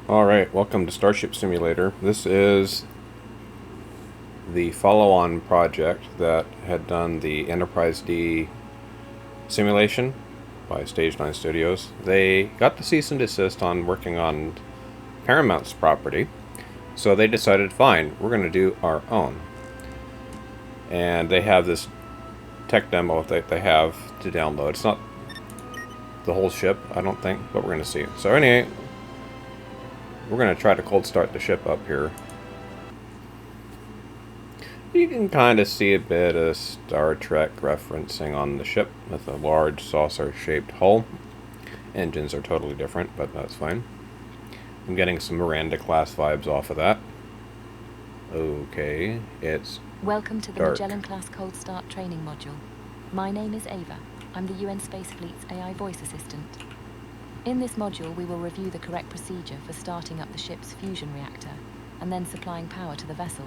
Alright, welcome to Starship Simulator. This is the follow-on project that had done the Enterprise D simulation by Stage 9 Studios. They got the cease and desist on working on Paramount's property, so they decided, fine, we're going to do our own. And they have this tech demo that they have to download. It's not the whole ship, I don't think, but we're going to see. So anyway, we're going to try to cold start the ship up here. You can kind of see a bit of Star Trek referencing on the ship with a large saucer-shaped hull. Engines are totally different, but that's fine. I'm getting some Miranda-class vibes off of that. Okay, it's Welcome to the dark. Magellan-class cold start training module. My name is Ava. I'm the UN Space Fleet's AI voice assistant. In this module, we will review the correct procedure for starting up the ship's fusion reactor, and then supplying power to the vessel.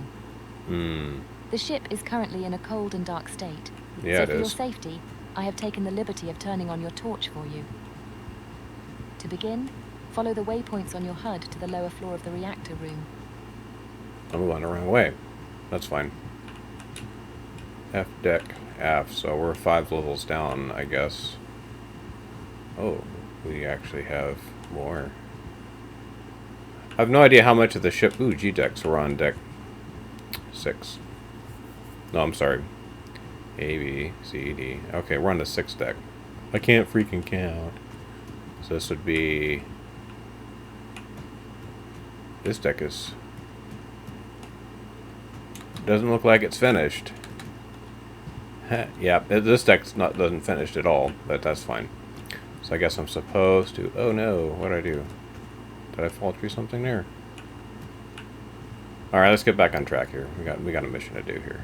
The ship is currently in a cold and dark state, Yeah, so it for your is. safety, I have taken the liberty of turning on your torch for you. To begin, follow the waypoints on your HUD to the lower floor of the reactor room. I'm going the wrong way. That's fine. F deck F, so we're 5 levels down, I guess. Oh, we actually have more. I have no idea how much of the ship... Ooh, G decks were on deck 6. No, I'm sorry. A, B, C, D. Okay, we're on the 6th deck. I can't freaking count. So this would be... This deck is... Doesn't look like it's finished. Yeah, this deck's doesn't finished at all, but that's fine. So I guess I'm supposed to... Oh no, what did I do? Did I fall through something there? Alright, let's get back on track here. We got a mission to do here.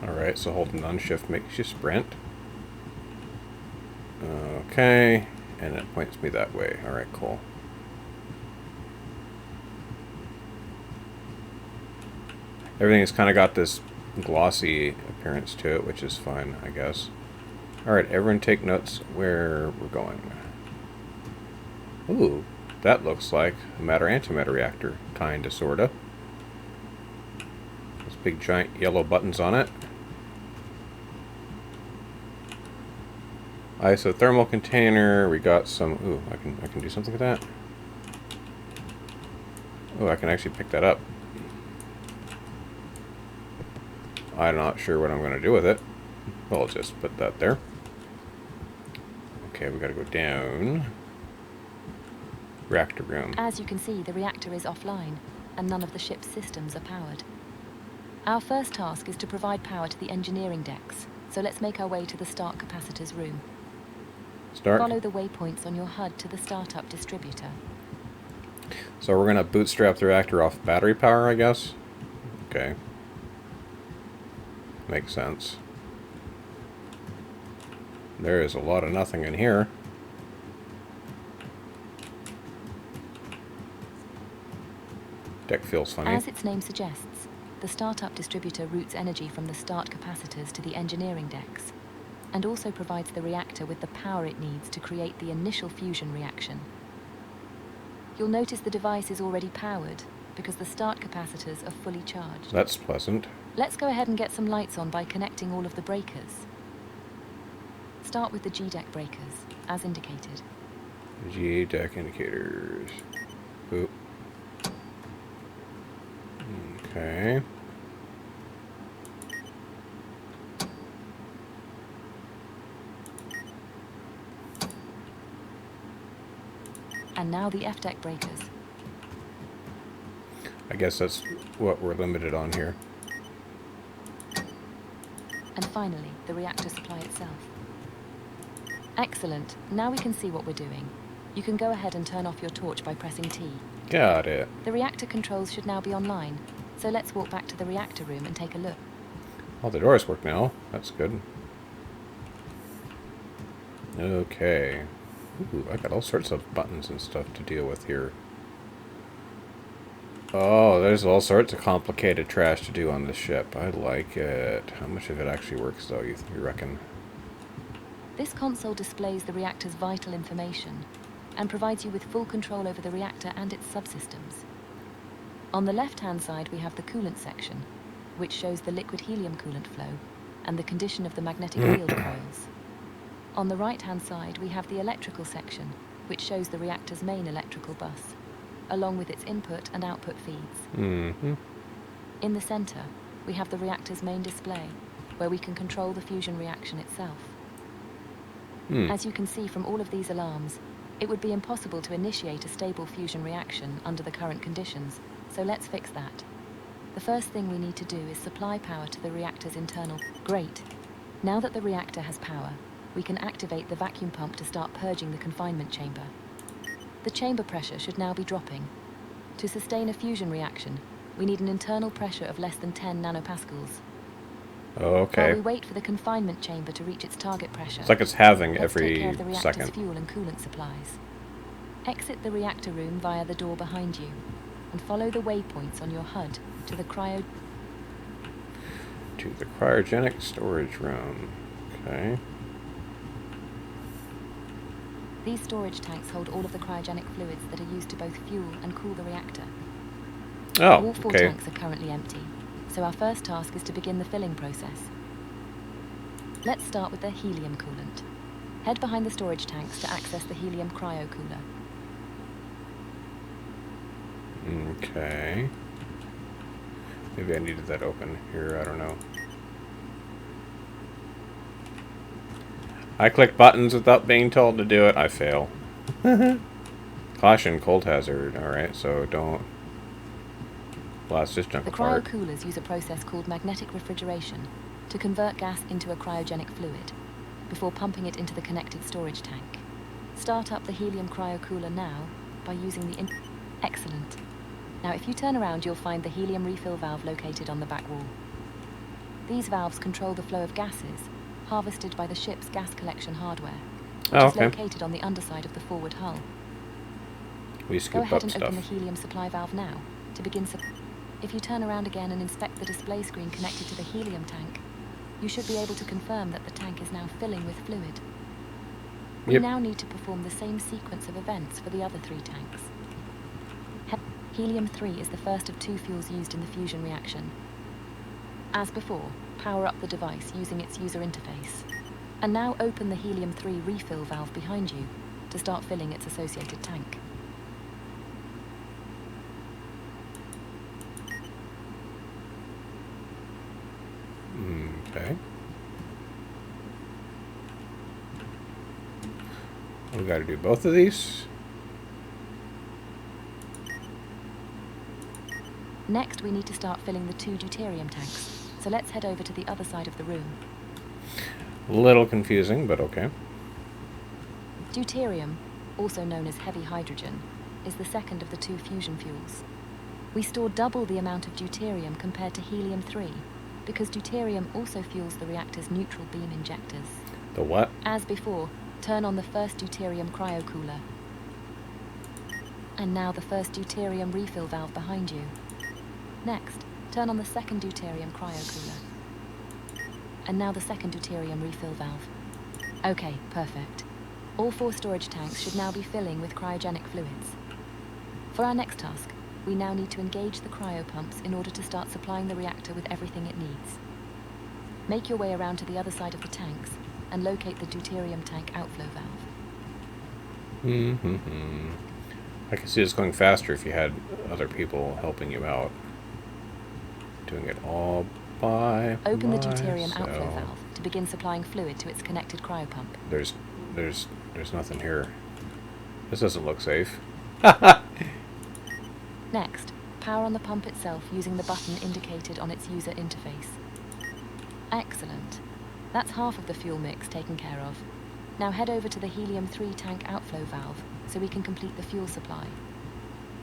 Alright, so holding down shift makes you sprint. Okay, and it points me that way. Alright, cool. Everything's kind of got this glossy appearance to it, which is fine, I guess. Alright, everyone take notes where we're going. Ooh, that looks like a matter-antimatter reactor, kinda, sorta. Those big giant yellow buttons on it. Isothermal container, we got some... Ooh, I can do something with that. Oh, I can actually pick that up. I'm not sure what I'm going to do with it. Well, I'll just put that there. Okay, we gotta go down. Reactor room. As you can see, the reactor is offline, and none of the ship's systems are powered. Our first task is to provide power to the engineering decks, so let's make our way to the start capacitors room. Start. Follow the waypoints on your HUD to the startup distributor. So we're gonna bootstrap the reactor off battery power, I guess? Okay. Makes sense. There is a lot of nothing in here. Deck feels funny. As its name suggests, the startup distributor routes energy from the start capacitors to the engineering decks, and also provides the reactor with the power it needs to create the initial fusion reaction. You'll notice the device is already powered, because the start capacitors are fully charged. That's pleasant. Let's go ahead and get some lights on by connecting all of the breakers. Start with the G-deck breakers, as indicated. G deck indicators. Boop. Okay. And now the F-deck breakers. I guess that's what we're limited on here. And finally, the reactor supply itself. Excellent. Now we can see what we're doing. You can go ahead and turn off your torch by pressing T. Got it. The reactor controls should now be online, so let's walk back to the reactor room and take a look. All the doors work now. That's good. Okay. Ooh, I got all sorts of buttons and stuff to deal with here. Oh, there's all sorts of complicated trash to do on this ship. I like it. How much of it actually works, though, you reckon? This console displays the reactor's vital information and provides you with full control over the reactor and its subsystems. On the left-hand side, we have the coolant section, which shows the liquid helium coolant flow and the condition of the magnetic field coils. On the right-hand side, we have the electrical section, which shows the reactor's main electrical bus, along with its input and output feeds. Mm-hmm. In the center, we have the reactor's main display, where we can control the fusion reaction itself. As you can see from all of these alarms, it would be impossible to initiate a stable fusion reaction under the current conditions, so let's fix that. The first thing we need to do is supply power to the reactor's internal... Great! Now that the reactor has power, we can activate the vacuum pump to start purging the confinement chamber. The chamber pressure should now be dropping. To sustain a fusion reaction, we need an internal pressure of less than 10 nanopascals. Okay. While we wait for the confinement chamber to reach its target pressure, It's like it's halving let's take care every of the reactor's second. fuel and coolant supplies. Exit the reactor room via the door behind you, and follow the waypoints on your HUD to the cryogenic storage room. Okay. These storage tanks hold all of the cryogenic fluids that are used to both fuel and cool the reactor. Oh, All 4 okay. tanks are currently empty, so our first task is to begin the filling process. Let's start with the helium coolant. Head behind the storage tanks to access the helium cryo cooler. Okay. Maybe I needed that open here, I don't know. I click buttons without being told to do it, I fail. Caution, cold hazard. Alright, so don't blast this junk The apart. cryo coolers use a process called magnetic refrigeration to convert gas into a cryogenic fluid before pumping it into the connected storage tank. Start up the helium cryo cooler now by using the... Excellent. Now if you turn around, you'll find the helium refill valve located on the back wall. These valves control the flow of gases harvested by the ship's gas collection hardware, which is located on the underside of the forward hull. We Go scooped ahead up and stuff. open the helium supply valve now to begin. If you turn around again and inspect the display screen connected to the helium tank, you should be able to confirm that the tank is now filling with fluid. We now need to perform the same sequence of events for the other 3 tanks. Helium-3 is the first of 2 fuels used in the fusion reaction. As before, power up the device using its user interface. And now open the helium-3 refill valve behind you to start filling its associated tank. Okay. We gotta do both of these. Next, we need to start filling the 2 deuterium tanks. So let's head over to the other side of the room. A little confusing, but okay. Deuterium, also known as heavy hydrogen, is the second of the 2 fusion fuels. We store double the amount of deuterium compared to helium-3, because deuterium also fuels the reactor's neutral beam injectors. The what? As before, turn on the first deuterium cryo cooler. And now the first deuterium refill valve behind you. Next, turn on the second deuterium cryo cooler. And now the second deuterium refill valve. Okay, perfect. All 4 storage tanks should now be filling with cryogenic fluids. For our next task, we now need to engage the cryo pumps in order to start supplying the reactor with everything it needs. Make your way around to the other side of the tanks and locate the deuterium tank outflow valve. I can see this going faster if you had other people helping you out. Doing it all by Open the myself. deuterium outflow valve to begin supplying fluid to its connected cryo pump. There's nothing here. This doesn't look safe. Next, power on the pump itself using the button indicated on its user interface. Excellent. That's half of the fuel mix taken care of. Now head over to the helium-3 tank outflow valve so we can complete the fuel supply.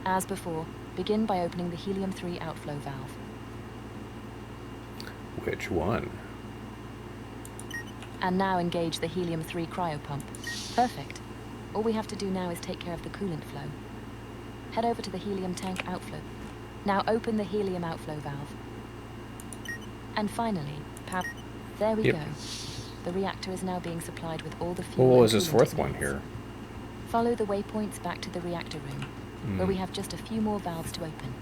As before, begin by opening the helium-3 outflow valve. Which one? And now engage the helium-3 cryo pump. Perfect. All we have to do now is take care of the coolant flow. Head over to the helium tank outflow. Now open the helium outflow valve. And finally, power. There we go. The reactor is now being supplied with all the fuel. What and was this coolant fourth it one needs. here? Follow the waypoints back to the reactor room, where we have just a few more valves to open.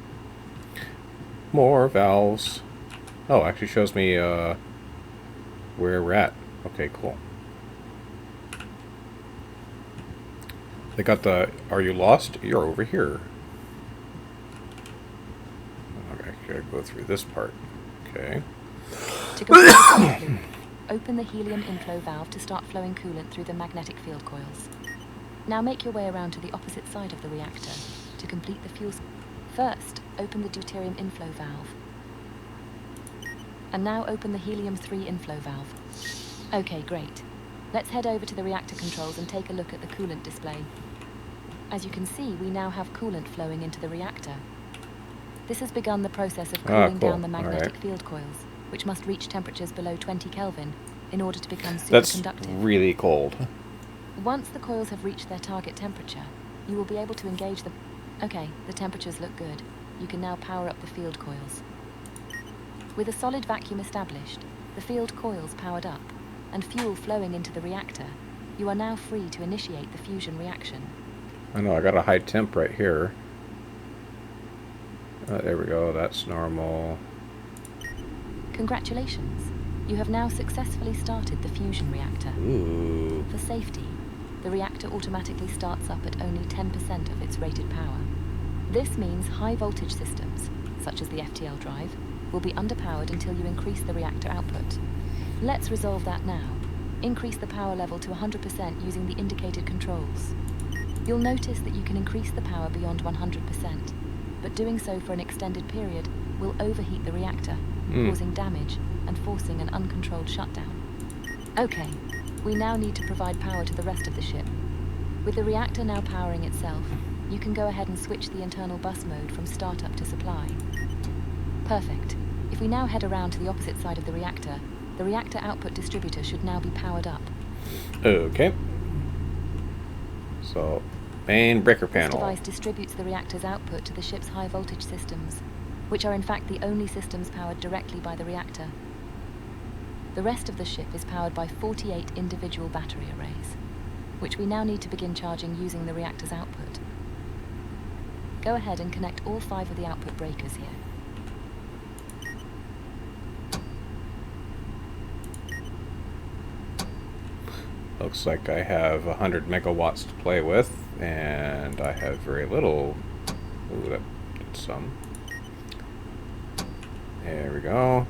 More valves. Oh, actually shows me where we're at. Okay, cool. They got the, are you lost? You're over here. Okay, I gotta go through this part. Okay. To complete the coolant loop, open the helium inflow valve to start flowing coolant through the magnetic field coils. Now make your way around to the opposite side of the reactor to complete the fuel. First, open the deuterium inflow valve. And now open the helium-3 inflow valve. Okay, great. Let's head over to the reactor controls and take a look at the coolant display. As you can see, we now have coolant flowing into the reactor. This has begun the process of cooling cool. down the magnetic Alright. field coils, which must reach temperatures below 20 Kelvin in order to become That's superconductive. really cold. Once the coils have reached their target temperature, you will be able to engage them. Okay, the temperatures look good. You can now power up the field coils. With a solid vacuum established, the field coils powered up, and fuel flowing into the reactor, you are now free to initiate the fusion reaction. I know, I got a high temp right here. There we go, that's normal. Congratulations. You have now successfully started the fusion reactor. Ooh. For safety, the reactor automatically starts up at only 10% of its rated power. This means high voltage systems, such as the FTL drive, will be underpowered until you increase the reactor output. Let's resolve that now. Increase the power level to 100% using the indicated controls. You'll notice that you can increase the power beyond 100%, but doing so for an extended period will overheat the reactor, causing damage and forcing an uncontrolled shutdown. Okay, we now need to provide power to the rest of the ship. With the reactor now powering itself, you can go ahead and switch the internal bus mode from startup to supply. Perfect. If we now head around to the opposite side of the reactor output distributor should now be powered up. Okay. So, main breaker This panel. device distributes the reactor's output to the ship's high voltage systems, which are in fact the only systems powered directly by the reactor. The rest of the ship is powered by 48 individual battery arrays, which we now need to begin charging using the reactor's output. Go ahead and connect all 5 of the output breakers here. Looks like I have 100 megawatts to play with, and I have very little. Ooh, that did some. There we go.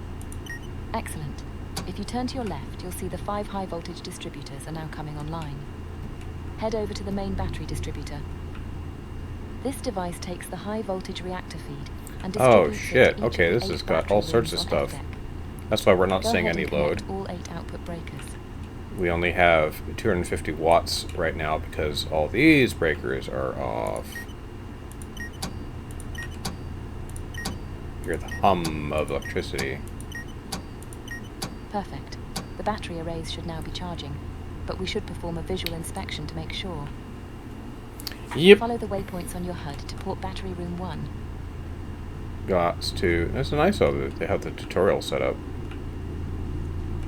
Excellent. If you turn to your left, you'll see the 5 high voltage distributors are now coming online. Head over to the main battery distributor. This device takes the high voltage reactor feed and Oh distributes it shit, to each okay, of the this 8 has got battery all sorts of rooms on stuff. F deck. That's why we're not Go seeing ahead any and connect load. all 8 output breakers. We only have 250 watts right now because all these breakers are off. Hear the hum of electricity. Perfect. The battery arrays should now be charging, but we should perform a visual inspection to make sure. Yep. Follow the waypoints on your HUD to port battery room 1. Got to. It's nice though that they have the tutorial set up.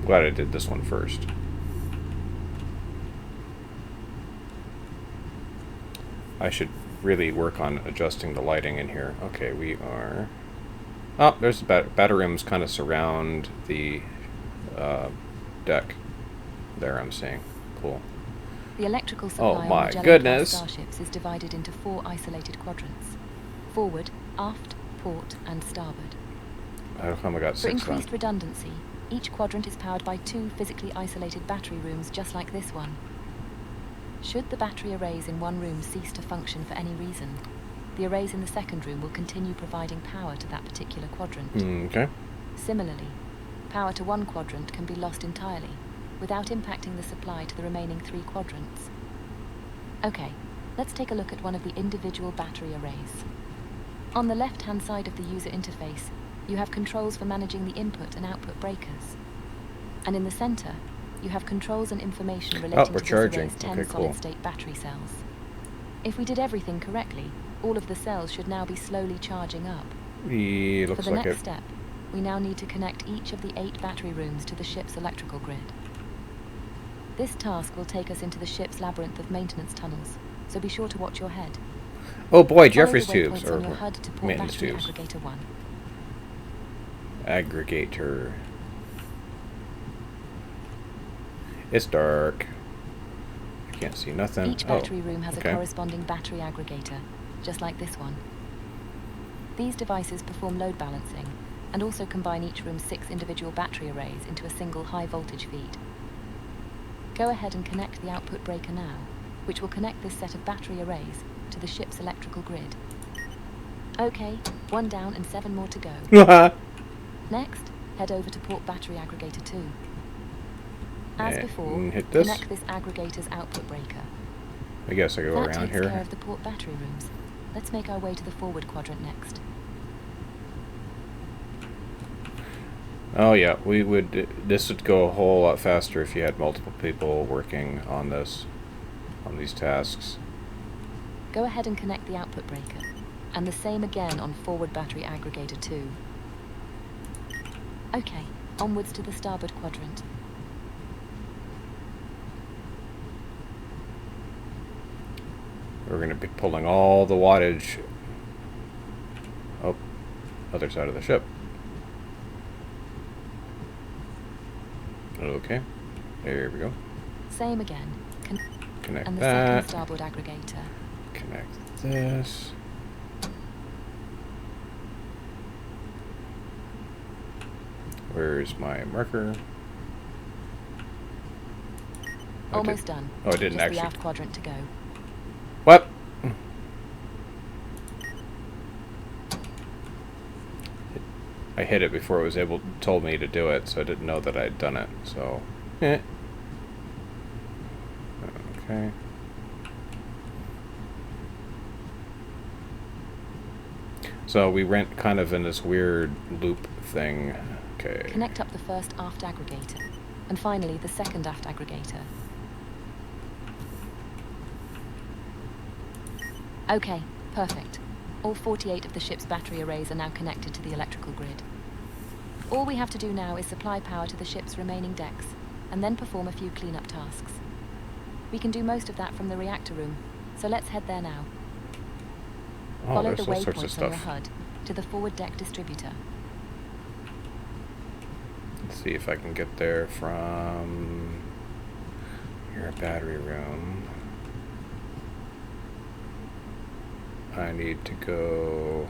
Glad I did this one first. I should really work on adjusting the lighting in here. Okay, we are. Oh, there's the battery rooms kind of surround the deck. There, I'm seeing. Cool. The electrical supply Oh on my Magellan goodness. class starships is divided into 4 isolated quadrants: forward, aft, port, and starboard. How come I got For 6 increased then? redundancy, each quadrant is powered by 2 physically isolated battery rooms just like this one. Should the battery arrays in one room cease to function for any reason, the arrays in the second room will continue providing power to that particular quadrant. Okay. Similarly, power to one quadrant can be lost entirely, without impacting the supply to the remaining 3 quadrants. Okay, let's take a look at one of the individual battery arrays. On the left-hand side of the user interface, you have controls for managing the input and output breakers. And in the center, you have controls and information relating we're to charging. this array's 10 Okay, cool. solid-state battery cells. If we did everything correctly, all of the cells should now be slowly charging up. Looks For the like next it. step, we now need to connect each of the 8 battery rooms to the ship's electrical grid. This task will take us into the ship's labyrinth of maintenance tunnels, so be sure to watch your head. Oh boy, Follow Jeffrey's the tubes, waypoints or on your HUD to port maintenance battery tubes. aggregator 1. Aggregator. It's dark. I can't see nothing. Each battery room has a corresponding battery aggregator, just like this one. These devices perform load balancing, and also combine each room's 6 individual battery arrays into a single high-voltage feed. Go ahead and connect the output breaker now, which will connect this set of battery arrays to the ship's electrical grid. Okay, 1 down and 7 more to go. Next, head over to port battery aggregator 2. As before, hit this. connect this aggregator's output breaker. I guess I go That around takes here. care of the port battery rooms. Let's make our way to the forward quadrant next. Oh yeah, we would. This would go a whole lot faster if you had multiple people working on this, on these tasks. Go ahead and connect the output breaker, and the same again on forward battery aggregator 2. Okay, onwards to the starboard quadrant. We're going to be pulling all the wattage. Oh, other side of the ship. Okay, there we go. Same again. Connect and the that. second starboard aggregator. Connect this. Where's my marker? Almost done. Oh, I didn't Just actually. the aft quadrant to go. What? I hit it before it was told me to do it, so I didn't know that I'd done it. So, okay. So we went kind of in this weird loop thing. Okay. Connect up the first aft aggregator, and finally the second aft aggregator. Okay, perfect. All 48 of the ship's battery arrays are now connected to the electrical grid. All we have to do now is supply power to the ship's remaining decks, and then perform a few cleanup tasks. We can do most of that from the reactor room, so let's head there now. Oh, Follow there's the all sorts of waypoints on your stuff. HUD to the forward deck distributor. Let's see if I can get there from your battery room. I need to go...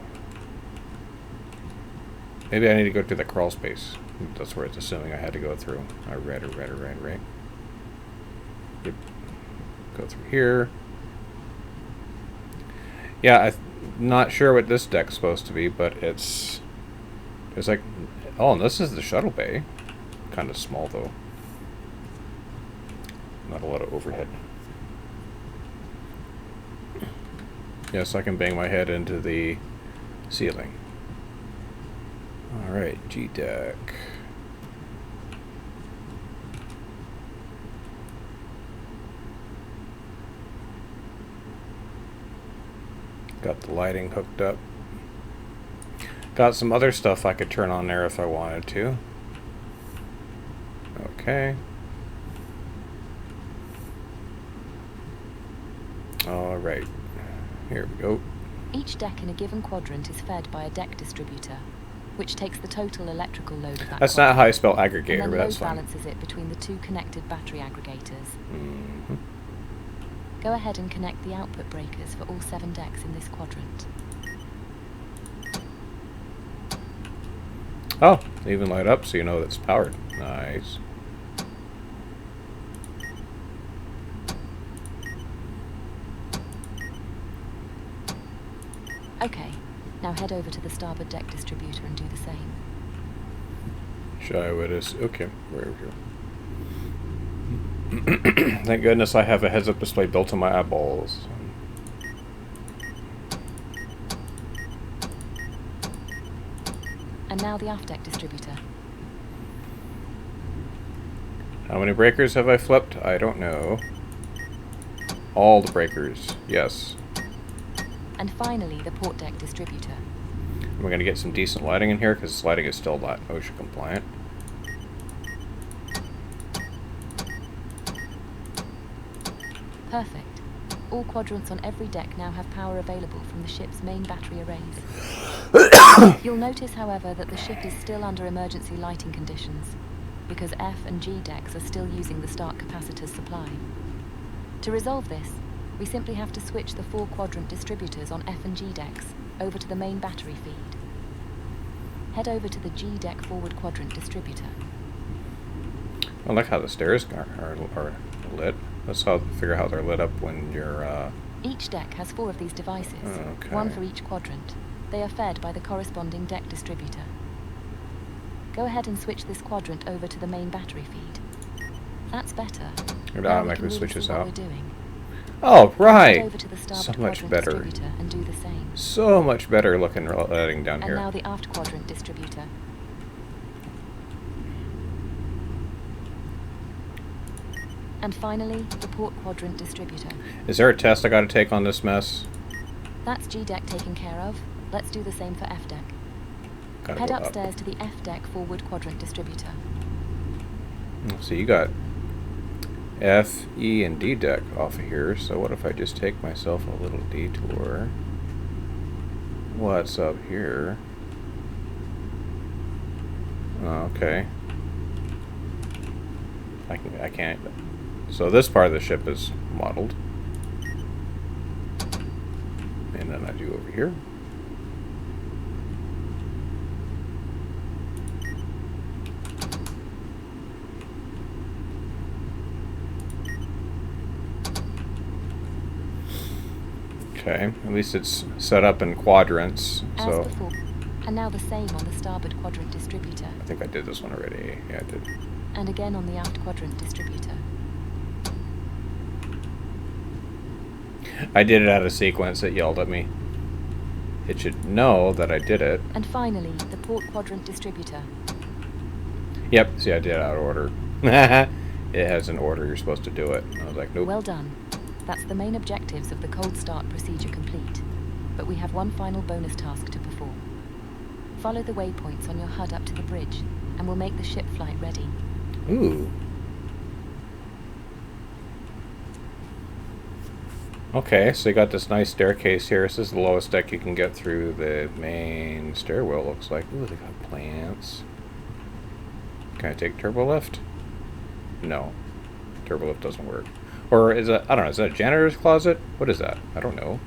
Maybe I need to go to the crawl space. That's where it's assuming I had to go through. Right. Yep. Go through here. Yeah, I'm not sure what this deck's supposed to be, but it's like... Oh, and this is the shuttle bay. Kind of small, though. Not a lot of overhead. Yes, I can bang my head into the ceiling. Alright, G-deck. Got the lighting hooked up. Got some other stuff I could turn on there if I wanted to. Okay. Alright. Here we go. Each deck in a given quadrant is fed by a deck distributor, which takes the total electrical load of that That's not how I spell and aggregator, then but load that's fine. balances it between the 2 connected battery aggregators. Mm-hmm. Go ahead and connect the output breakers for all 7 decks in this quadrant. Oh, they even light up so you know it's powered. Nice. Okay, now head over to the starboard deck distributor and do the same. Shy with us. Okay, there we go. Thank goodness I have a heads-up display built on my eyeballs. And now the aft deck distributor. How many breakers have I flipped? I don't know. All the breakers. Yes. And finally, the port deck distributor. We're going to get some decent lighting in here because this lighting is still not OSHA compliant. Perfect. All quadrants on every deck now have power available from the ship's main battery arrays. You'll notice, however, that the ship is still under emergency lighting conditions, because F and G decks are still using the start capacitor's supply. To resolve this, we simply have to switch the 4-quadrant distributors on F and G decks over to the main battery feed. Head over to the G deck forward quadrant distributor. I like how the stairs are lit. Let's figure out how they're lit up when you're... Each deck has 4 of these devices, Okay. 1 for each quadrant. They are fed by the corresponding deck distributor. Go ahead and switch this quadrant over to the main battery feed. That's better. It Now we automatically can really switches see what out. we're doing. Oh, Head right! over to the So starboard much quadrant better. distributor and do the same. So much better looking lighting down And here. now the aft quadrant distributor. And finally, the port quadrant distributor. Is there a test I gotta take on this mess? That's G deck taken care of. Let's do the same for F deck. Gotta Head go up. upstairs to the F deck forward quadrant distributor. So you got F, E, and D deck off of here. So what if I just take myself a little detour? What's up here? Oh, okay. I can't. So this part of the ship is modeled. And then I do over here. Okay, at least it's set up in quadrants, As so before. And now the same on the starboard quadrant distributor. I think I did this one already. Yeah, I did. And again on the aft quadrant distributor. I did it out of sequence. It yelled at me. It should know that I did it. And finally, the port quadrant distributor. Yep, see, I did it out of order. It has an order you're supposed to do it. I was like, nope. Well done. That's the main objectives of the cold start procedure complete. But we have one final bonus task to perform. Follow the waypoints on your HUD up to the bridge, and we'll make the ship flight ready. Ooh. Okay, so you got this nice staircase here. This is the lowest deck you can get through the main stairwell, looks like. Ooh, they got plants. Can I take turbo lift? No. Turbo lift doesn't work. Or is that, I don't know, is that a janitor's closet? What is that? I don't know.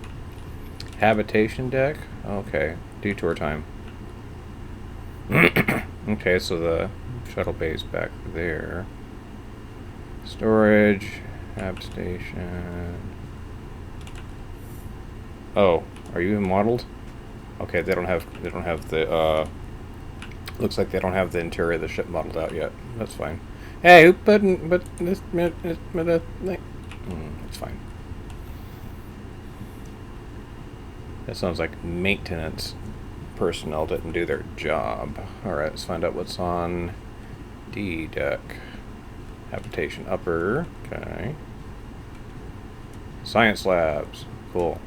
Habitation deck? Okay. Detour time. Okay, so the shuttle bay is back there. Storage. Hab station. Oh, are you modeled? Okay, they don't have the looks like they don't have the interior of the ship modeled out yet. That's fine. Hey, but this it's fine. That sounds like maintenance personnel didn't do their job. Alright, let's find out what's on D deck. Habitation upper. Okay. Science labs. Cool.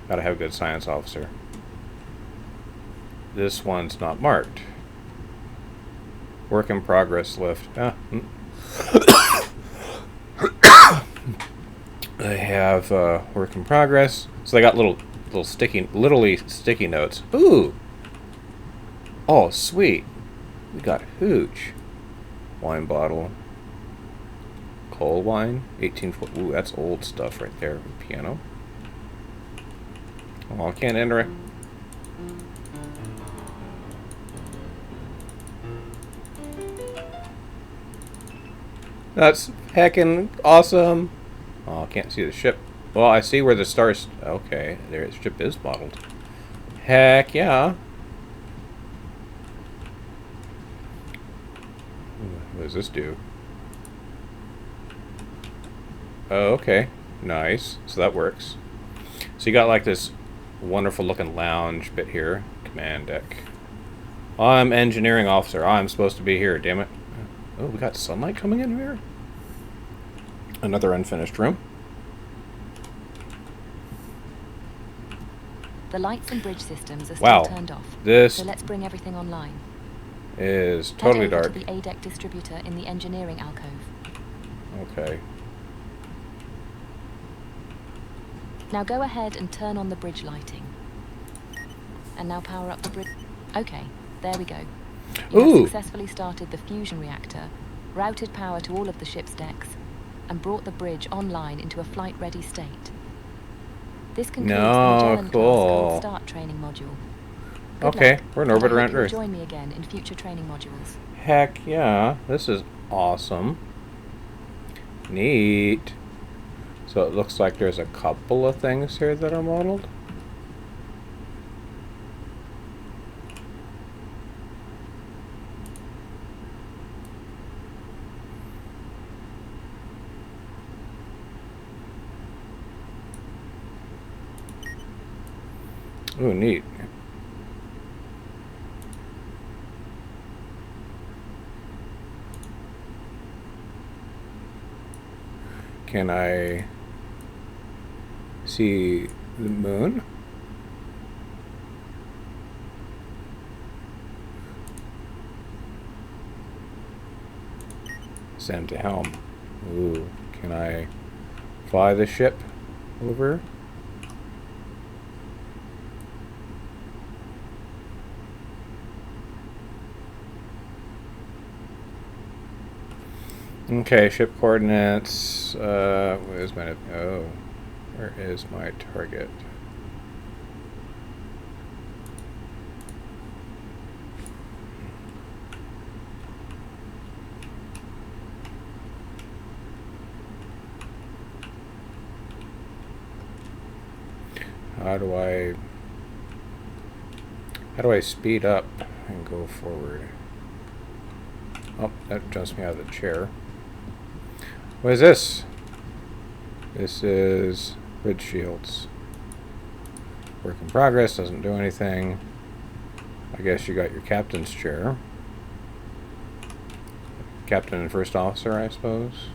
Gotta have a good science officer. This one's not marked. Work in progress lift. They have work in progress. So they got little literally sticky notes. Ooh. Oh, sweet. We got hooch. Wine bottle. Coal wine. 1840. Ooh, that's old stuff right there. Piano. Oh, I can't enter it. That's heckin' awesome. Oh, I can't see the ship. Well, I see where the stars... Okay, there, the ship is modeled. Heck yeah. What does this do? Oh, okay. Nice. So that works. So you got like this wonderful looking lounge bit here. Command deck. I'm engineering officer. I'm supposed to be here, damn it. Oh, we got sunlight coming in here? Another unfinished room. The lights and bridge systems are Wow. still turned off. This So let's bring everything online. is totally Head over dark. to the A deck distributor in the engineering alcove. Okay. Now go ahead and turn on the bridge lighting. And now power up the bridge. Okay, there we go. You have successfully started the fusion reactor, routed power to all of the ship's decks, and brought the bridge online into a flight-ready state. This concludes the Magellan-class cold start training module. Good luck, we're in orbit around Earth. Join me again in future training modules. Heck yeah, this is awesome. Neat. So it looks like there's a couple of things here that are modeled. Ooh, neat. Can I see the moon? Send to helm. Ooh, can I fly the ship over? Okay, ship coordinates. Where's my... Oh. Where is my target? How do I speed up and go forward? Oh, that jumps me out of the chair. What is this? This is bridge shields. Work in progress, doesn't do anything. I guess you got your captain's chair. Captain and first officer, I suppose.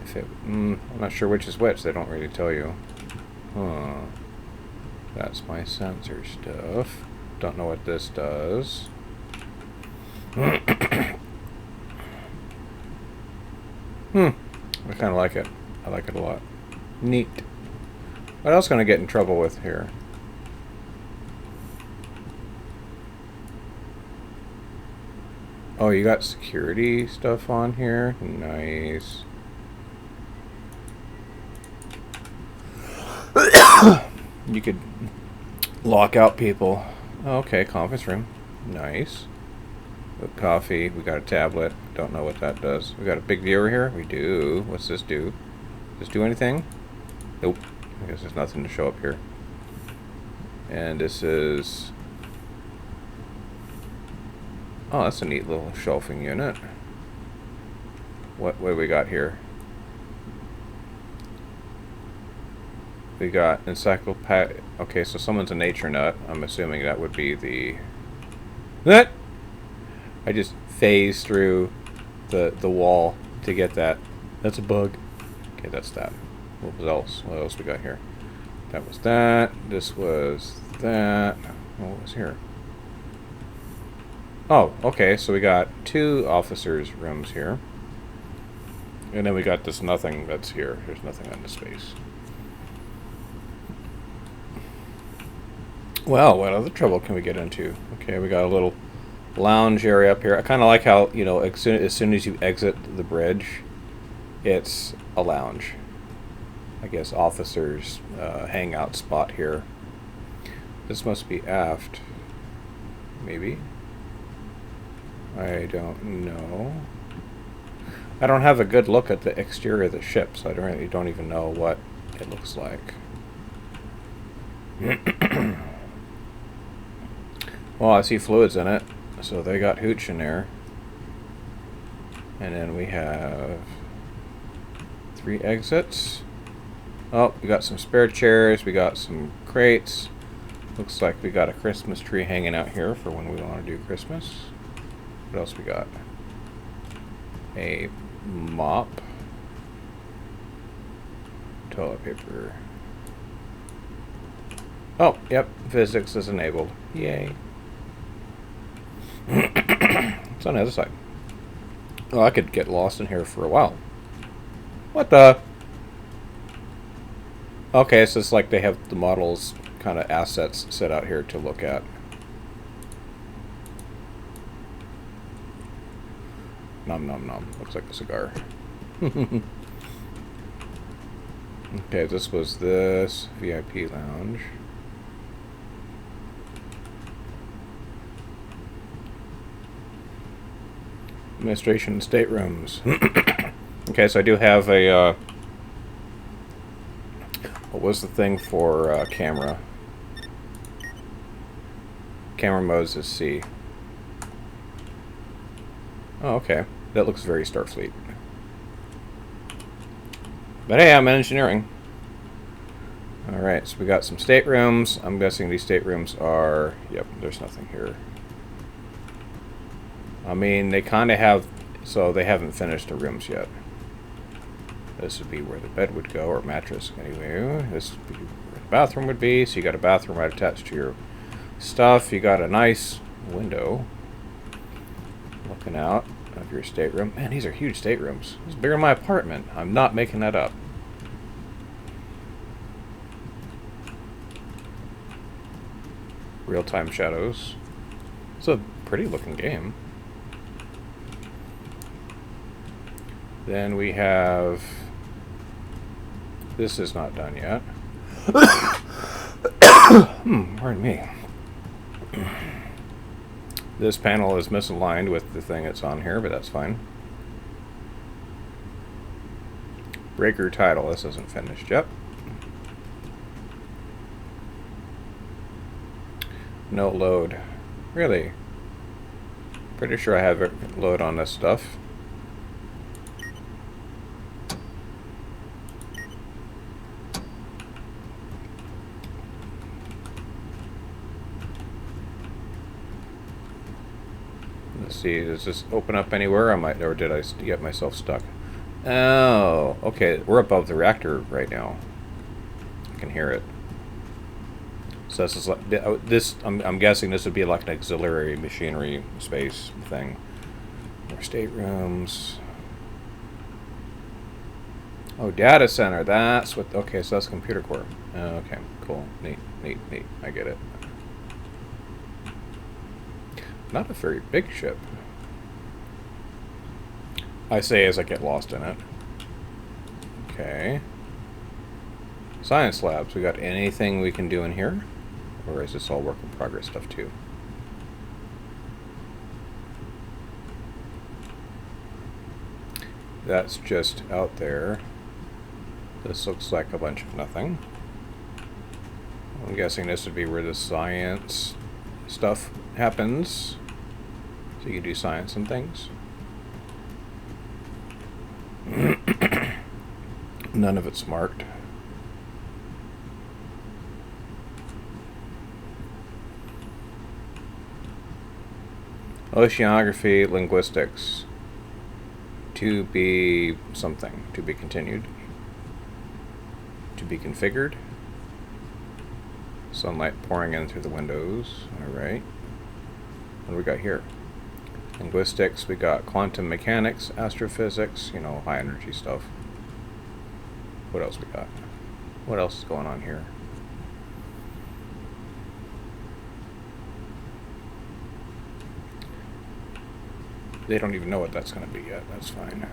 If it, I'm not sure which is which, they don't really tell you. Huh. That's my sensor stuff. Don't know what this does. I kind of like it. I like it a lot. Neat. What else can I get in trouble with here? Oh, you got security stuff on here? Nice. You could lock out people. Okay, conference room. Nice. Coffee. We got a tablet. Don't know what that does. We got a big viewer here. We do. What's this do? Does this do anything? Nope. I guess there's nothing to show up here. And this is... Oh, that's a neat little shelving unit. What do we got here? We got encyclopedia. Okay, so someone's a nature nut. I'm assuming that would be the... That! I just phased through the wall to get that. That's a bug. Okay, that's that. What else? What else we got here? That was that. This was that. What was here? Oh, okay. So we got 2 officers' rooms here. And then we got this nothing that's here. There's nothing on the space. Well, what other trouble can we get into? Okay, we got a little lounge area up here. I kind of like how, you know, as soon as you exit the bridge, it's a lounge. I guess officers' hangout spot here. This must be aft. Maybe. I don't know. I don't have a good look at the exterior of the ship, so I really don't even know what it looks like. Well, I see fluids in it, so they got hooch in there. And then we have 3 exits. Oh, we got some spare chairs, we got some crates. Looks like we got a Christmas tree hanging out here for when we want to do Christmas. What else we got? A mop. Toilet paper. Oh, yep, physics is enabled. Yay. It's on the other side. Oh, I could get lost in here for a while. What the? Okay, so it's like they have the models kind of assets set out here to look at. Nom nom nom. Looks like a cigar. Okay, this was this VIP lounge. Administration staterooms. Okay, so I do have a, what was the thing for camera? Camera modes is C. Oh, okay. That looks very Starfleet. But hey, I'm in engineering. Alright, so we got some staterooms. I'm guessing these staterooms are... Yep, there's nothing here. I mean, they kind of have... So they haven't finished the rooms yet. This would be where the bed would go, or mattress. Anyway, this would be where the bathroom would be. So you got a bathroom right attached to your stuff. You got a nice window looking out of your stateroom. Man, these are huge staterooms. It's bigger than my apartment. I'm not making that up. Real-time shadows. It's a pretty looking game. Then we have... This is not done yet. Pardon me. This panel is misaligned with the thing that's on here, but that's fine. Breaker title. This isn't finished yet. No load. Really? Pretty sure I have load on this stuff. Let's see, does this open up anywhere? Or did I get myself stuck? Oh, okay. We're above the reactor right now. I can hear it. So this is like this. I'm guessing this would be like an auxiliary machinery space thing. More staterooms. Oh, data center. That's what. Okay, so that's computer core. Okay, cool. Neat, neat, neat. I get it. Not a very big ship. I say as I get lost in it. Okay. Science labs. We got anything we can do in here? Or is this all work in progress stuff too? That's just out there. This looks like a bunch of nothing. I'm guessing this would be where the science stuff happens. So you can do science and things. None of it's marked. Oceanography, linguistics. To be something. To be continued. To be configured. Sunlight pouring in through the windows. Alright. What do we got here? Linguistics, we got quantum mechanics, astrophysics, you know, high energy stuff. What else we got? What else is going on here? They don't even know what that's going to be yet. That's fine.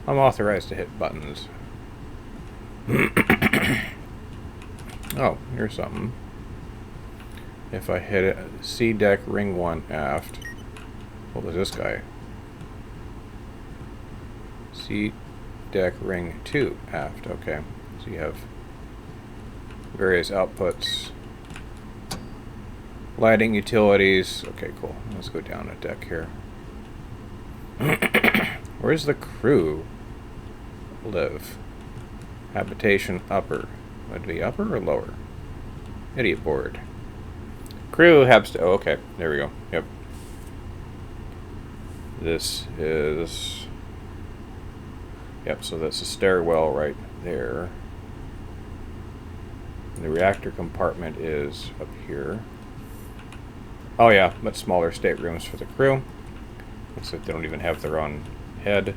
I'm authorized to hit buttons. Oh, here's something. If I hit it, C deck ring 1 aft. What was this guy? C deck ring 2 aft. Okay, so you have various outputs. Lighting, utilities. Okay, cool. Let's go down a deck here. Where's the crew live? Habitation upper. Would it be upper or lower? Idiot board. Crew habs. Oh, okay. There we go. Yep. This is. Yep. So that's a stairwell right there. The reactor compartment is up here. Oh yeah, much smaller staterooms for the crew. Looks like they don't even have their own head.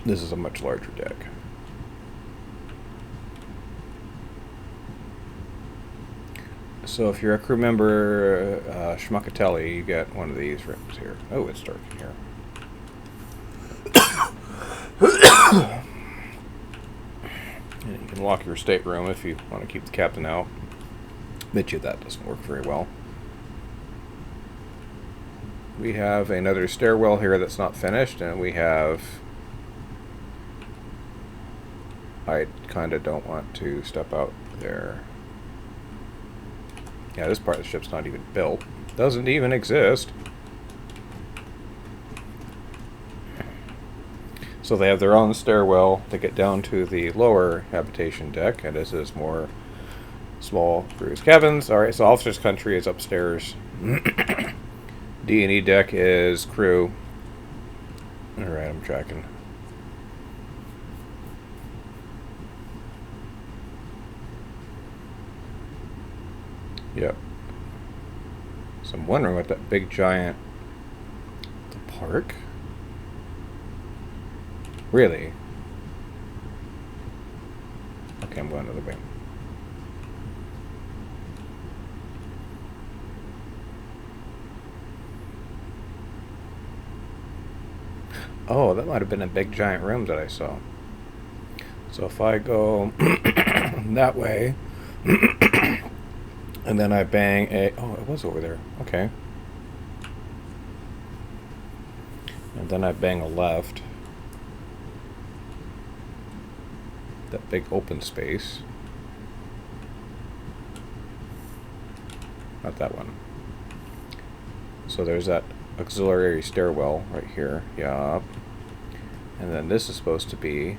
This is a much larger deck. So if you're a crew member, Schmuckatelli, you get one of these rooms here. Oh, it's dark in here. And you can lock your stateroom if you want to keep the captain out. Bet you that doesn't work very well. We have another stairwell here that's not finished, and we have... I kind of don't want to step out there. Yeah, this part of the ship's not even built. Doesn't even exist. So they have their own stairwell to get down to the lower habitation deck, and this is more small cruise cabins. Alright, so officer's country is upstairs. D&E deck is crew. Alright, I'm tracking. Yep. So I'm wondering what that big giant... The park? Really? Okay, I'm going to the wing. Oh, that might have been a big giant room that I saw. So if I go that way, and then I bang a... Oh, it was over there. Okay. And then I bang a left. That big open space. Not that one. So there's that auxiliary stairwell right here. Yup. And then this is supposed to be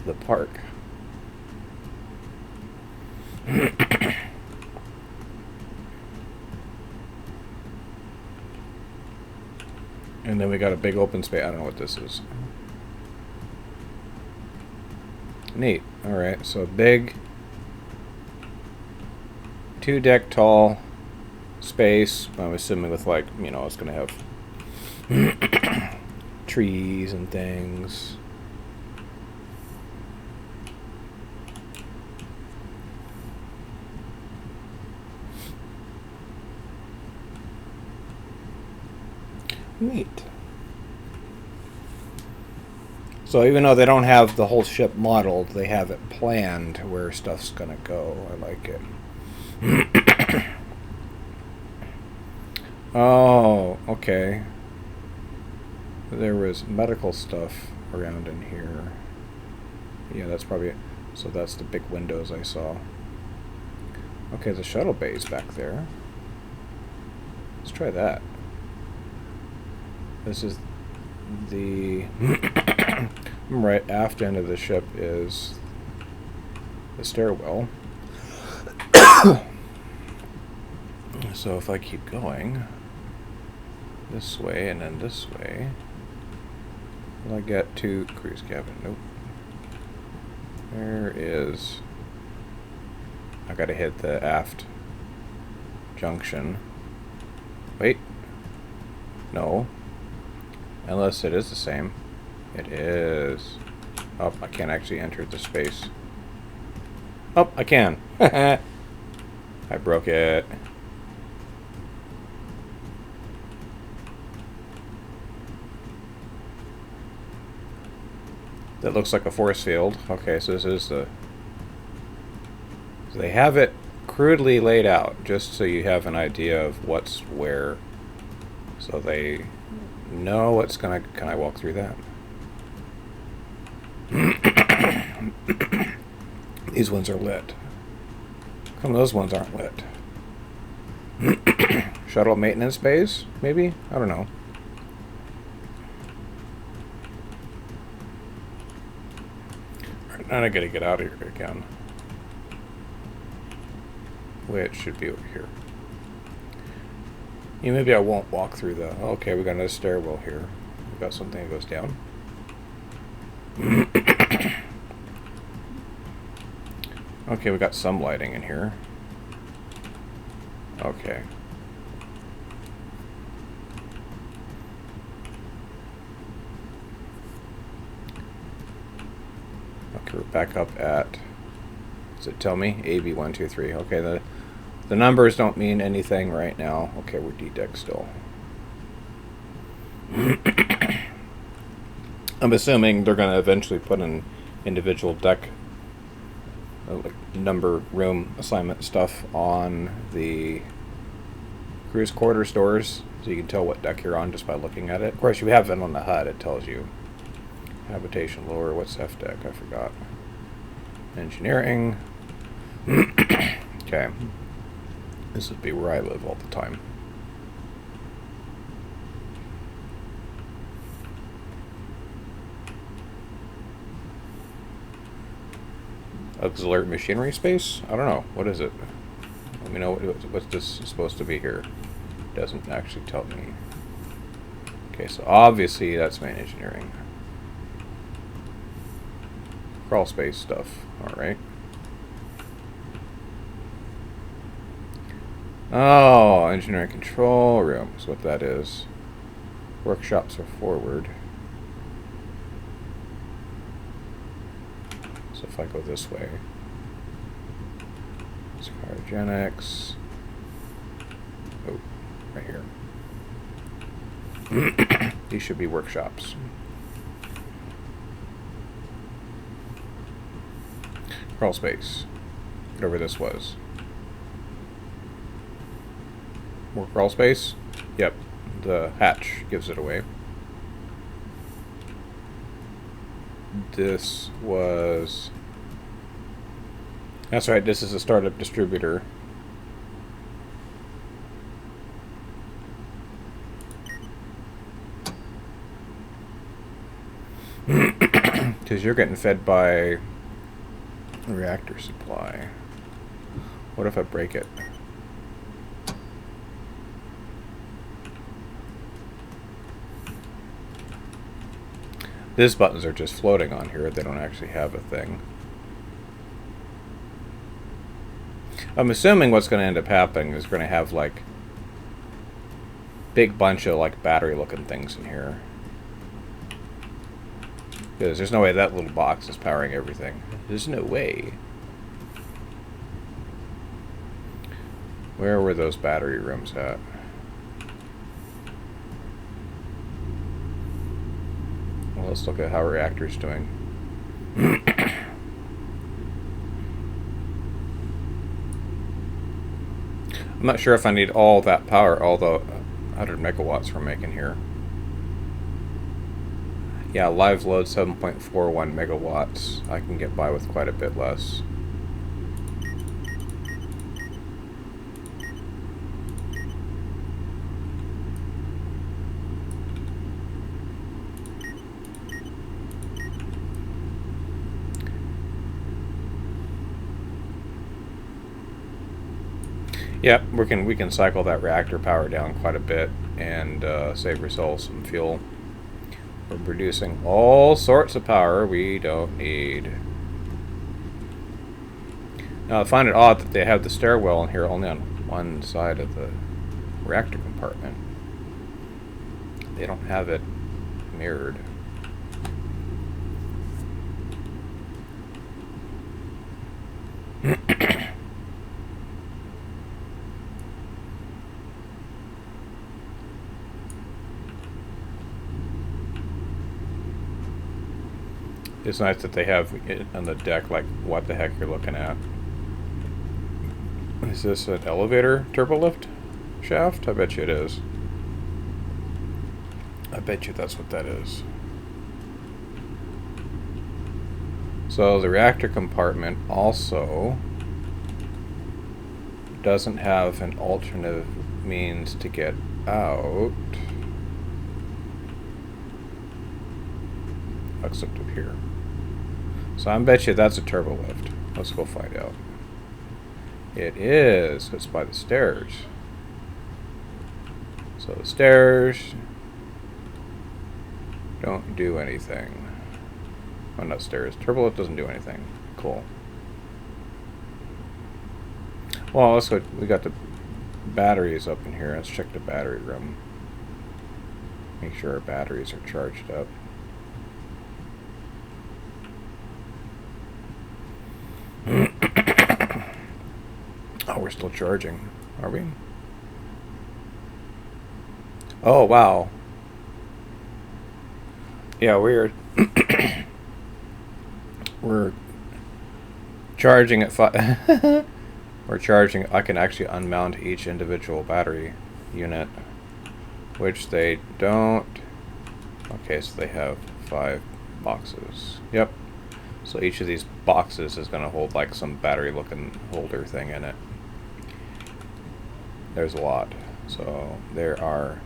the park. And then we got a big open space. I don't know what this is. Neat. Alright, so big 2-deck tall space. I'm assuming with, like, you know, it's going to have trees and things. Neat. So even though they don't have the whole ship modeled, they have it planned where stuff's gonna go. I like it. Oh, okay. There was medical stuff around in here. Yeah, that's probably it. So that's the big windows I saw. Okay, the shuttle bay's back there. Let's try that. This is the right aft end of the ship is the stairwell. So if I keep going this way and then this way, will I get to cruise cabin? Nope. There is... I gotta hit the aft junction. Wait. No. Unless it is the same. It is. Oh, I can't actually enter the space. Oh, I can. I broke it. That looks like a force field. Okay, so this is the... So they have it crudely laid out, just so you have an idea of what's where. So they know what's gonna... Can I walk through that? These ones are lit. How come those ones aren't lit? Shuttle maintenance bays, maybe? I don't know. Now I gotta get out of here again. Which should be over here. Yeah, maybe I won't walk through the... Okay, we got another stairwell here. We got something that goes down. Okay, we got some lighting in here. Okay. Okay, we're back up at, does it tell me? AB123. Okay, the numbers don't mean anything right now. Okay, we're D-deck still. I'm assuming they're going to eventually put in individual deck like number room assignment stuff on the cruise quarters doors, so you can tell what deck you're on just by looking at it. Of course, you have it on the HUD. It tells you habitation lower. What's F deck? I forgot. Engineering. Okay. This would be where I live all the time. Auxiliary machinery space? I don't know. What is it? Let me know what's this supposed to be here. Doesn't actually tell me. Okay, so obviously that's main engineering. Crawl space stuff. Alright. Oh, engineering control room is what that is. Workshops are forward. So if I go this way, it's cryogenics. Oh, right here. These should be workshops. Crawl space. Whatever this was. More crawl space? Yep. The hatch gives it away. This was... That's right, this is a startup distributor. Because you're getting fed by reactor supply. What if I break it? These buttons are just floating on here. They don't actually have a thing. I'm assuming what's going to end up happening is going to have like big bunch of like battery looking things in here. Because there's no way that little box is powering everything. There's no way. Where were those battery rooms at? Well, let's look at how reactor's doing. I'm not sure if I need all that power, all the 100 megawatts we're making here. Yeah, live load 7.41 megawatts. I can get by with quite a bit less. Yep, we can cycle that reactor power down quite a bit and save ourselves some fuel. We're producing all sorts of power we don't need. Now I find it odd that they have the stairwell in here only on one side of the reactor compartment. They don't have it mirrored. It's nice that they have it on the deck, like what the heck you're looking at. Is this an elevator turbolift shaft? I bet you it is. I bet you that's what that is. So the reactor compartment also doesn't have an alternative means to get out. Except up here. So I bet you that's a turbo lift. Let's go find out. It is. It's by the stairs. So the stairs don't do anything. Oh, not stairs. Turbo lift doesn't do anything. Cool. Well, let's go. We got the batteries up in here. Let's check the battery room. Make sure our batteries are charged up. Oh, we're still charging, are we? Oh, wow. Yeah, we're we're charging at 5. We're charging. I can actually unmount each individual battery unit, which they don't. Okay, so they have 5 boxes. Yep. So each of these boxes is going to hold like some battery looking holder thing in it. There's a lot. So there are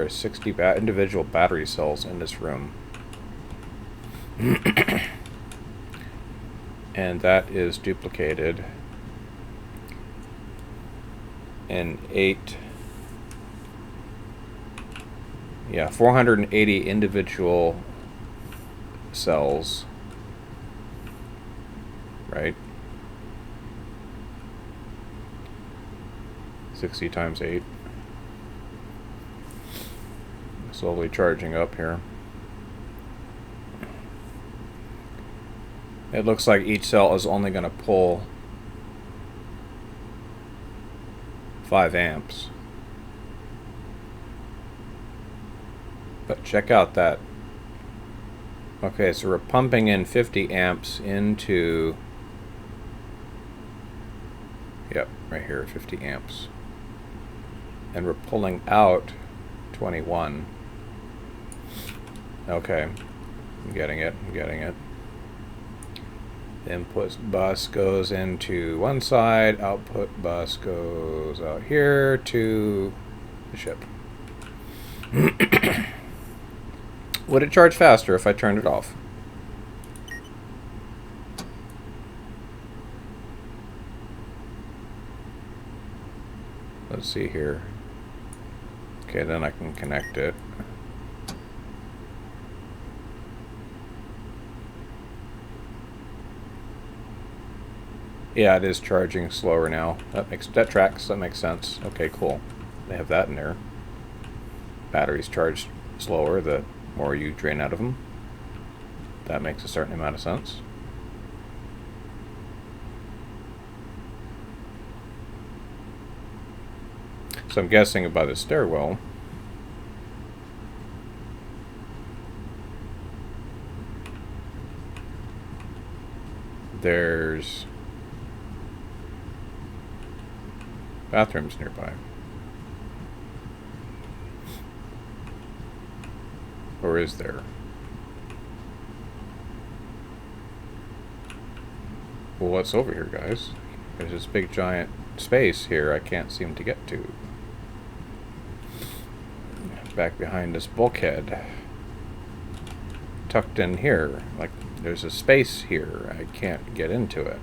60 individual battery cells in this room. And that is duplicated in 480 individual cells, right? 60 times 8. Slowly charging up here. It looks like each cell is only going to pull 5 amps. But check out that. Okay, so we're pumping in 50 amps into... Yep, right here, 50 amps. And we're pulling out 21. Okay, I'm getting it, Input bus goes into one side, output bus goes out here to the ship. Would it charge faster if I turned it off? Let's see here. Okay, then I can connect it. Yeah, it is charging slower now. That tracks. That makes sense. Okay, cool. They have that in there. Batteries charge slower the more you drain out of them. That makes a certain amount of sense. So I'm guessing by the stairwell. There's bathrooms nearby. Or is there? Well, what's over here, guys? There's this big giant space here I can't seem to get to. Back behind this bulkhead. Tucked in here. Like, there's a space here. I can't get into it.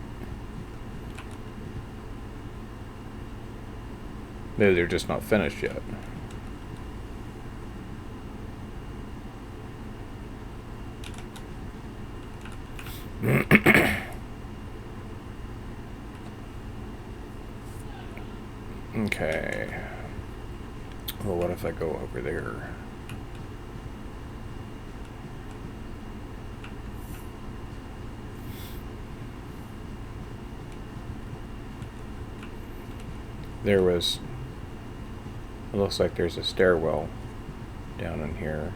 Maybe they're just not finished yet. Okay. Well, what if I go over there? There was... It looks like there's a stairwell down in here.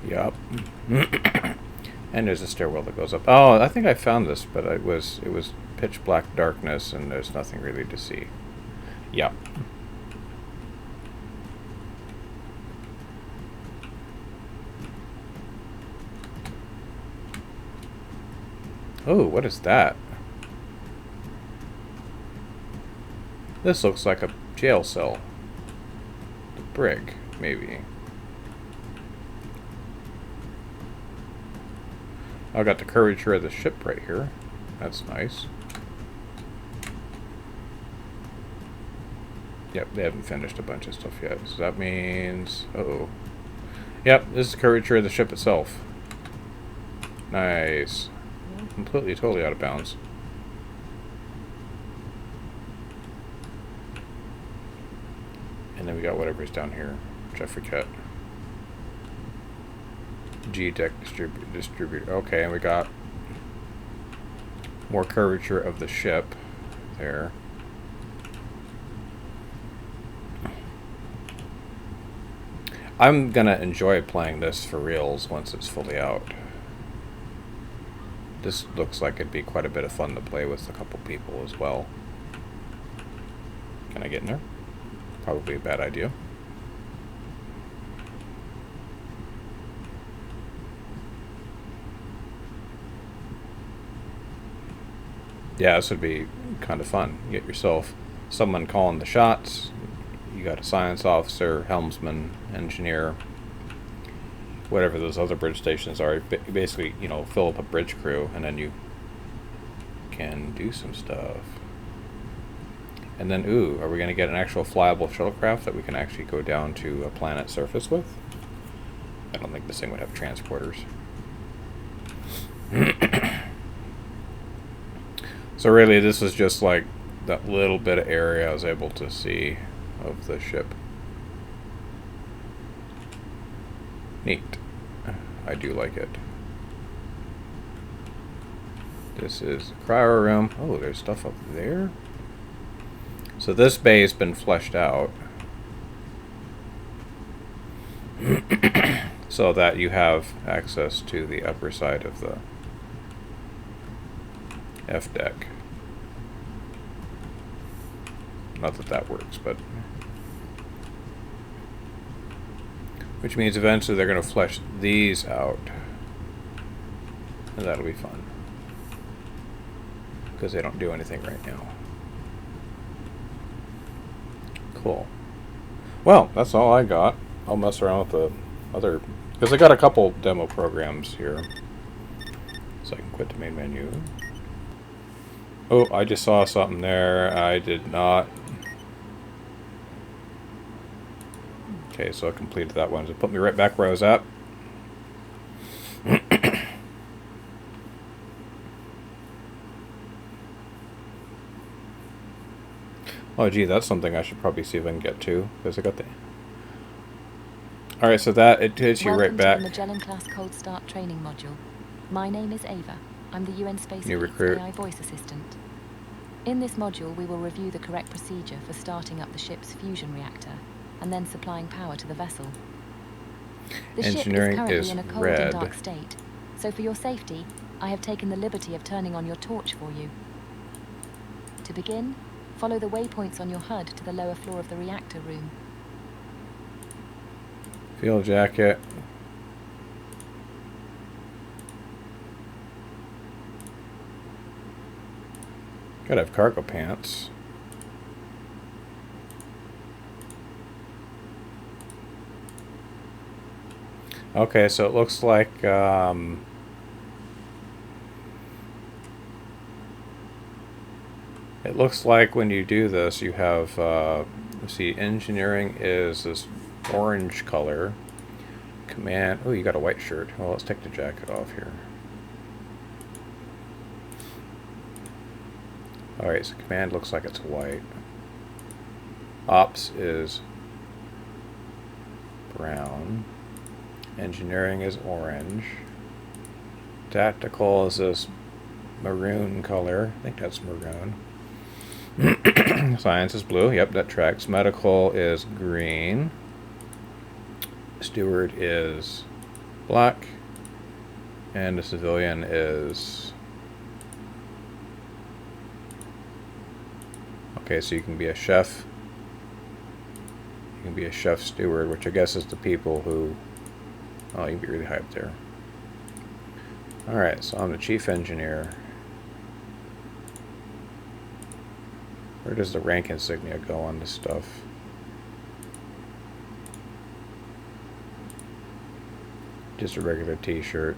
Yup. And there's a stairwell that goes up. Oh, I think I found this, but it was pitch black darkness and there's nothing really to see. Yup. Oh, what is that? This looks like a jail cell. The brig, maybe. I got the curvature of the ship right here. That's nice. Yep, they haven't finished a bunch of stuff yet. So that means... Uh-oh. Yep, this is the curvature of the ship itself. Nice. Completely, totally out of bounds. And then we got whatever's down here, which I forget. G-deck distributor. Okay, and we got more curvature of the ship there. I'm gonna enjoy playing this for reals once it's fully out. This looks like it'd be quite a bit of fun to play with a couple people as well. Can I get in there? Probably a bad idea. Yeah, this would be kind of fun. You get yourself someone calling the shots. You got a science officer, helmsman, engineer, whatever those other bridge stations are. Basically, you know, fill up a bridge crew, and then you can do some stuff. And then, ooh, are we going to get an actual flyable shuttlecraft that we can actually go down to a planet surface with? I don't think this thing would have transporters. So really, this is just like that little bit of area I was able to see of the ship. Neat. I do like it. This is the cryo room. Oh, there's stuff up there. So this bay has been fleshed out so that you have access to the upper side of the F deck. Not that that works, but which means eventually they're going to flesh these out, and that'll be fun because they don't do anything right now. Cool. Well, that's all I got. I'll mess around with the other, because I got a couple demo programs here, so I can quit the main menu. Oh, I just saw something there. I did not. Okay, so I completed that one. So it put me right back where I was at. Oh, gee, that's something I should probably see if I can get to, because I got the... Alright, so that, it takes you right back. Welcome to the Magellan-class Cold Start training module. My name is Ava. I'm the UN Space New Fleet's recruit. AI voice assistant. In this module, we will review the correct procedure for starting up the ship's fusion reactor, and then supplying power to the vessel. The Engineering ship is currently is in a cold red. and dark state, so for your safety, I have taken the liberty of turning on your torch for you. To begin, follow the waypoints on your HUD to the lower floor of the reactor room. Fuel jacket. Gotta have cargo pants. Okay, so it looks like it looks like when you do this, you have let's see, engineering is this orange color. Command. Oh, you got a white shirt. Well, let's take the jacket off here. Alright, so command looks like it's white. Ops is brown. Engineering is orange. Tactical is this maroon color. I think that's maroon. Science is blue. Yep, that tracks. Medical is green. Steward is black. And the civilian is... Okay, so you can be a chef. You can be a chef steward, which I guess is the people who... Oh, you can be really high up there. Alright, so I'm the chief engineer. Where does the rank insignia go on this stuff? Just a regular t-shirt.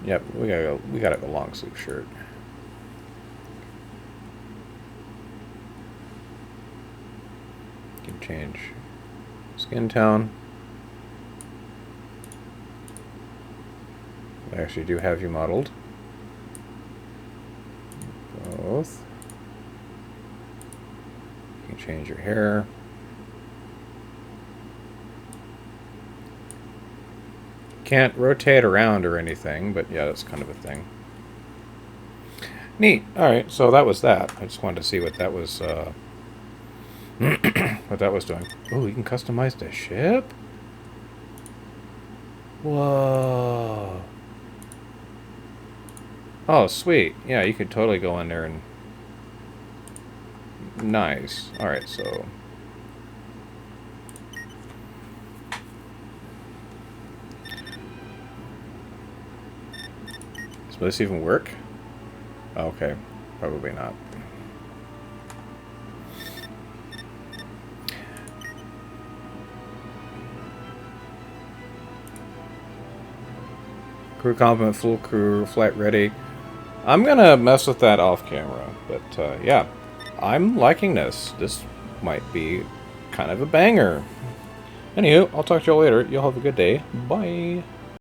Yep, we gotta go long sleeve shirt. Can change skin tone. I actually do have you modeled. Both. You can change your hair. Can't rotate around or anything, but yeah, that's kind of a thing. Neat. Alright, so that was that. I just wanted to see what that was, what that was doing. Oh, you can customize the ship? Whoa. Oh, sweet. Yeah, you could totally go in there and... Nice. Alright, so... Will this even work? Okay, probably not. Crew complement, full crew, flight ready. I'm gonna mess with that off camera, but yeah, I'm liking this. This might be kind of a banger. Anywho, I'll talk to you all later. You'll have a good day. Bye.